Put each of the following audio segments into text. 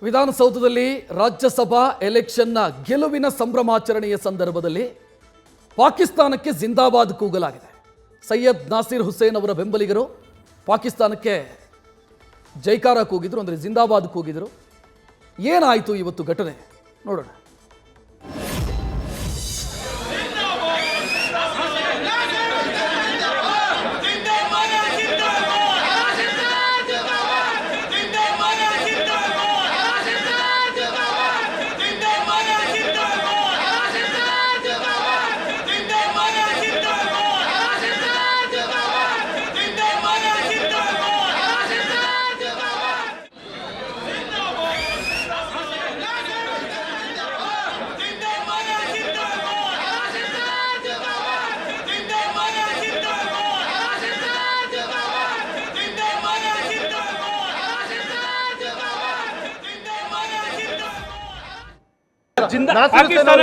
ವಿಧಾನಸೌಧದಲ್ಲಿ ರಾಜ್ಯಸಭಾ ಎಲೆಕ್ಷನ್ನ ಗೆಲುವಿನ ಸಂಭ್ರಮಾಚರಣೆಯ ಸಂದರ್ಭದಲ್ಲಿ ಪಾಕಿಸ್ತಾನಕ್ಕೆ ಜಿಂದಾಬಾದ್ ಕೂಗಲಾಗಿದೆ. ಸೈಯದ್ ನಾಸಿರ್ ಹುಸೇನ್ ಅವರ ಬೆಂಬಲಿಗರು ಪಾಕಿಸ್ತಾನಕ್ಕೆ ಜೈಕಾರ ಕೂಗಿದ್ರು, ಅಂದರೆ ಜಿಂದಾಬಾದ್ ಕೂಗಿದ್ರು. ಏನಾಯಿತು ಇವತ್ತು ಘಟನೆ ನೋಡೋಣ. ಪಾಕಿಸ್ತಾನ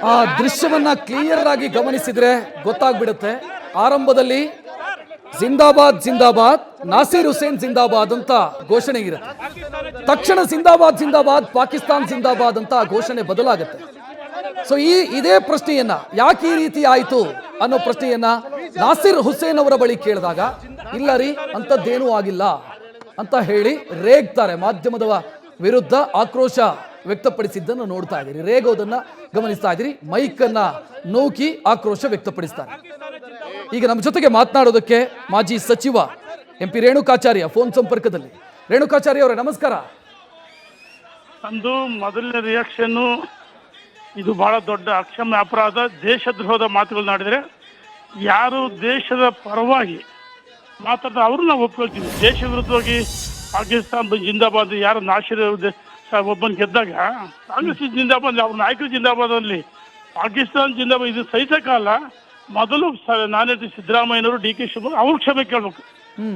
ಆ ದೃಶ್ಯವನ್ನ ಕ್ಲಿಯರ್ ಆಗಿ ಗಮನಿಸಿದ್ರೆ ಗೊತ್ತಾಗ್ಬಿಡುತ್ತೆ. ಆರಂಭದಲ್ಲಿ ಜಿಂದಾಬಾದ್ ಜಿಂದಾಬಾದ್, ನಾಸಿರ್ ಹುಸೇನ್ ಜಿಂದಾಬಾದ್ ಅಂತ ಘೋಷಣೆ ಇರುತ್ತೆ. ತಕ್ಷಣ ಜಿಂದಾಬಾದ್ ಜಿಂದಾಬಾದ್, ಪಾಕಿಸ್ತಾನ್ ಜಿಂದಾಬಾದ್ ಅಂತ ಘೋಷಣೆ ಬದಲಾಗುತ್ತೆ. ಸೊ ಇದೇ ಪ್ರಶ್ನೆಯನ್ನ ಯಾಕೆ ಈ ರೀತಿ ಆಯಿತು ಅನ್ನೋ ಪ್ರಶ್ನೆಯನ್ನ ನಾಸಿರ್ ಹುಸೇನ್ ಅವರ ಬಳಿ ಕೇಳಿದಾಗ, ಇಲ್ಲ ರೀ ಅಂಥದ್ದೇನೂ ಆಗಿಲ್ಲ ಅಂತ ಹೇಳಿ ರೇಗ್ತಾರೆ. ಮಾಧ್ಯಮದ ವಿರುದ್ಧ ಆಕ್ರೋಶ ವ್ಯಕ್ತಪಡಿಸಿದ್ದನ್ನು ನೋಡ್ತಾ ಇದ್ದೀರಿ, ರೇಗೋದನ್ನ ಗಮನಿಸ್ತಾ ಇದ್ದೀರಿ. ಮೈಕ್ ಅನ್ನ ನೂಕಿ ಆಕ್ರೋಶ ವ್ಯಕ್ತಪಡಿಸ್ತಾರೆ. ಈಗ ನಮ್ಮ ಜೊತೆಗೆ ಮಾತನಾಡೋದಕ್ಕೆ ಮಾಜಿ ಸಚಿವ MP ರೇಣುಕಾಚಾರ್ಯ ಫೋನ್ ಸಂಪರ್ಕದಲ್ಲಿ. ರೇಣುಕಾಚಾರ್ಯ ಅವರೇ ನಮಸ್ಕಾರ. ಅಂದು ಮೊದಲನೇ ರಿಯಾಕ್ಷನ್, ಇದು ಬಹಳ ದೊಡ್ಡ ಅಕ್ಷಮ್ಯ ಅಪರಾಧ, ದೇಶದ್ರೋಹದ ಮಾತುಗಳನ್ನಾಡಿದರೆ ಯಾರು ದೇಶದ ಪರವಾಗಿ ಮಾತಾಡ್ದ ಅವರು ನಾವು ಒಪ್ಕೊಳ್ತೀವಿ. ದೇಶ ವಿರುದ್ಧವಾಗಿ ಪಾಕಿಸ್ತಾನ ಜಿಂದಾಬಾದ್, ಯಾರು ನಾಸಿರ್ ಒಬ್ಬನ ಗೆದ್ದಾಗ ಕಾಂಗ್ರೆಸ್ ಜಿಂದಾಬಾದ್, ಅವ್ರ ನಾಯಕರು ಜಿಂದಾಬಾದ್ ಅಲ್ಲಿ ಪಾಕಿಸ್ತಾನ ಜಿಂದಾಬಾದ್, ಇದು ಸಹಿಸಕಾಲ. ಮೊದಲು ನಾನೇ ಸಿದ್ದರಾಮಯ್ಯನವರು, DK ಶಿವಕುಮಾರ್ ಅವ್ರು ಕ್ಷಮೆ ಕೇಳ್ಬೇಕು.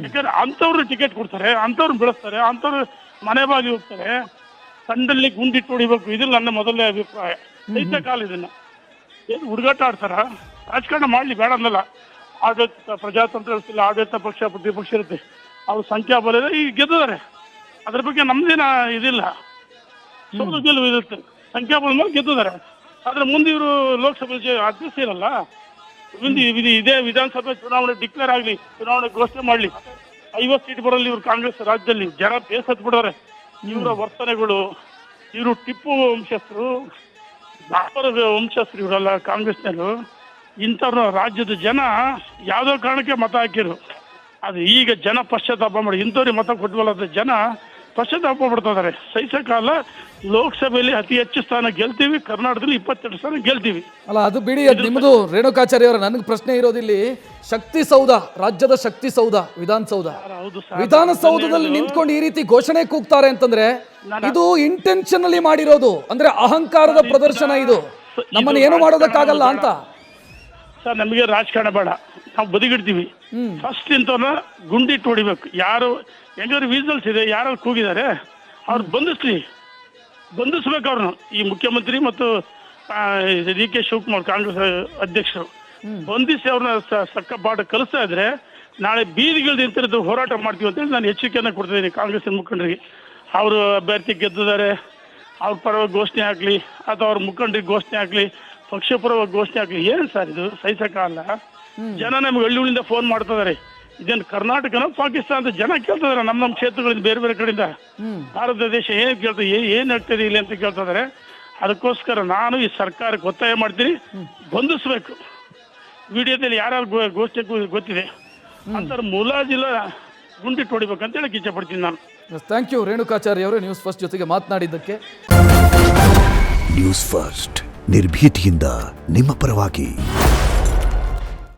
ಯಾಕಂದ್ರೆ ಅಂಥವ್ರು ಟಿಕೆಟ್ ಕೊಡ್ತಾರೆ, ಅಂಥವ್ರು ಬೆಳೆಸ್ತಾರೆ, ಅಂಥವ್ರು ಮನೆ ಬಾಗಿ ಹೋಗ್ತಾರೆ, ತಂಡಲ್ಲಿ ಗುಂಡಿಟ್ಟು ಹೊಡಿಬೇಕು. ಇದು ನನ್ನ ಮೊದಲನೇ ಅಭಿಪ್ರಾಯ. ಸಹಿಸಕಾಲ ಇದನ್ನ ಏನು ಹುಡುಗಾಟ ಆಡ್ತಾರ, ರಾಜಕಾರಣ ಮಾಡಲಿ, ಬೇಡ ಅನ್ನಲ್ಲ. ಆಡಳಿತ ಪ್ರಜಾತಂತ್ರ ವ್ಯವಸ್ಥೆ, ಆಡಳಿತ ಪಕ್ಷ ಪ್ರತಿಪಕ್ಷ ಇರುತ್ತೆ, ಅವ್ರ ಸಂಖ್ಯಾಬಲ ಇದೆ. ಈಗ ಗೆದ್ದಿದ್ದಾರೆ, ಅದ್ರ ಬಗ್ಗೆ ನಮ್ದೇನ ಇದಿಲ್ಲ, ಸೋಲು ಗೆಲುವು ಇರುತ್ತೆ. ಸಂಖ್ಯಾಬಲ ಮೇಲೆ ಗೆದ್ದಿದ್ದಾರೆ. ಆದ್ರೆ ಮುಂದೆ ಇವರು ಲೋಕಸಭೆ ಅಧ್ಯಕ್ಷ ಇರಲ್ಲ, ಇದೇ ವಿಧಾನಸಭೆ ಚುನಾವಣೆ ಡಿಕ್ಲೇರ್ ಆಗಲಿ, ಚುನಾವಣೆ ಘೋಷಣೆ ಮಾಡಲಿ, 50 ಸೀಟ್ ಬರಲಿ ಇವ್ರು ಕಾಂಗ್ರೆಸ್ ರಾಜ್ಯದಲ್ಲಿ. ಜನ ಬೇಸತ್ ಬಿಡೋರೆ ಇವರ ವರ್ತನೆಗಳು. ಇವರು ಟಿಪ್ಪು ವಂಶಸ್ಥರು, ಬಾಬರ್ ವಂಶಸ್ಥರು ಇವರಲ್ಲ ಕಾಂಗ್ರೆಸ್ನವರು. ಇಂಥವ್ರ ರಾಜ್ಯದ ಜನ ಯಾವುದೋ ಕಾರಣಕ್ಕೆ ಮತ ಹಾಕಿರು. ಅದು ಈಗ ಜನ ಪಶ್ಚಾತ್ತಾಪ ಮಾಡಿ ಇಂಥವ್ರಿಗೆ ಮತ ಕೊಟ್ಟವಲ್ಲ ಜನ ಪಶ್ಚಾತ್ತಾಪ ಪಡ್ತಾ ಇದ್ದಾರೆ. ಸಹಿಸಕಾಲ. ಲೋಕಸಭೆಯಲ್ಲಿ ಅತಿ ಹೆಚ್ಚು ಸ್ಥಾನ ಗೆಲ್ತೀವಿ, ಕರ್ನಾಟಕದಲ್ಲಿ 22 ಸ್ಥಾನ ಗೆಲ್ತೀವಿ. ಅಲ್ಲ ಅದು ಬಿಡಿ, ಅದು ನಿಮ್ಮದು ರೇಣುಕಾಚಾರ್ಯ ಅವರ. ನನಗೆ ಪ್ರಶ್ನೆ ಇರೋದಿಲ್ಲಿ ಶಕ್ತಿ ಸೌಧ, ರಾಜ್ಯದ ಶಕ್ತಿ ಸೌಧ, ವಿಧಾನಸೌಧದಲ್ಲಿ ನಿಂತ್ಕೊಂಡು ಈ ರೀತಿ ಘೋಷಣೆ ಕೂಗ್ತಾರೆ ಅಂತಂದ್ರೆ ಇದು ಇಂಟೆನ್ಷನಲಿ ಮಾಡಿರೋದು, ಅಂದ್ರೆ ಅಹಂಕಾರದ ಪ್ರದರ್ಶನ. ಇದು ನಮ್ಮನ್ನು ಏನು ಮಾಡೋದಕ್ಕಾಗಲ್ಲ ಅಂತ. ಸರ್, ನಮಗೆ ರಾಜಕಾರಣ ಬೇಡ, ನಾವು ಬದಿಗಿಡ್ತೀವಿ. ಫಸ್ಟ್ ಇಂಥವ್ರನ್ನ ಗುಂಡಿಟ್ಟು ಹೊಡಿಬೇಕು. ಯಾರು ಹೆಂಗಾದ್ರು ವಿಸಲ್ಸ್ ಇದೆ, ಯಾರು ಕೂಗಿದ್ದಾರೆ ಅವ್ರು ಬಂಧಿಸ್ಬೇಕು ಅವ್ರನ್ನ. ಈ ಮುಖ್ಯಮಂತ್ರಿ ಮತ್ತು DK ಶಿವಕುಮಾರ್ ಕಾಂಗ್ರೆಸ್ ಅಧ್ಯಕ್ಷರು ಬಂಧಿಸಿ ಅವ್ರನ್ನ ಸಕ್ಕ ಪಾಠ ಕಲಿಸ್ತಾ ಇದ್ರೆ ನಾಳೆ ಬೀದಿಗಳು ನಿಂತಿರೋದು ಹೋರಾಟ ಮಾಡ್ತೀವಿ ಅಂತೇಳಿ ನಾನು ಎಚ್ಚರಿಕೆಯನ್ನು ಕೊಡ್ತಿದ್ದೀನಿ ಕಾಂಗ್ರೆಸ್ ಮುಖಂಡರಿಗೆ. ಅವರು ಅಭ್ಯರ್ಥಿ ಗೆದ್ದಿದ್ದಾರೆ, ಅವ್ರ ಪರವಾಗಿ ಘೋಷಣೆ ಆಗಲಿ ಅಥವಾ ಅವ್ರ ಮುಖಂಡರಿಗೆ ಘೋಷಣೆ ಆಗಲಿ, ಪಕ್ಷ ಪರವಾಗಿ ಘೋಷಣೆ ಆಗಲಿ, ಏನು ಸರ್ ಇದು ಸಹಿಸಕಾಲ. ಜನ ನಮ್ಗೆ ಹಳ್ಳಿಗಳಿಂದ ಫೋನ್ ಮಾಡ್ತಾ ಇದಾರೆ, ಇದೇನು ಕರ್ನಾಟಕನ ಪಾಕಿಸ್ತಾನದ ಜನ ಕೇಳ್ತಾ ಇದಾರೆ. ನಮ್ಮ ಕ್ಷೇತ್ರಗಳಿಂದ ಬೇರೆ ಬೇರೆ ಕಡೆಯಿಂದ ಭಾರತ ದೇಶ ಏನು ಕೇಳ್ತದೆ, ಏನು ಆಗ್ತದೆ ಇಲ್ಲಿ ಅಂತ ಕೇಳ್ತಾ ಇದಾರೆ. ಅದಕ್ಕೋಸ್ಕರ ನಾನು ಈ ಸರ್ಕಾರಕ್ಕೆ ಒತ್ತಾಯ ಮಾಡ್ತೀನಿ, ಬಂಧಿಸ್ಬೇಕು. ವಿಡಿಯೋದಲ್ಲಿ ಯಾರ್ಯಾರು ಘೋಷಣೆ ಗೊತ್ತಿದೆ ಅಂತಾರೆ ಮುಲಾಜಿಲ್ಲ ಗುಂಡಿಟ್ಟು ಹೊಡಿಬೇಕಂತ ಹೇಳಕ್ಕೆ ಇಚ್ಛೆ ಪಡ್ತೀನಿ ನಾನು. ಥ್ಯಾಂಕ್ ಯು ರೇಣುಕಾಚಾರ್ಯ ಅವರು ನ್ಯೂಸ್ ಫಸ್ಟ್ ಜೊತೆಗೆ ಮಾತನಾಡಿದ್ದಕ್ಕೆ. ನ್ಯೂಸ್ ಫಸ್ಟ್ ನಿರ್ಭೀತಿಯಿಂದ ನಿಮ್ಮ ಪರವಾಗಿ.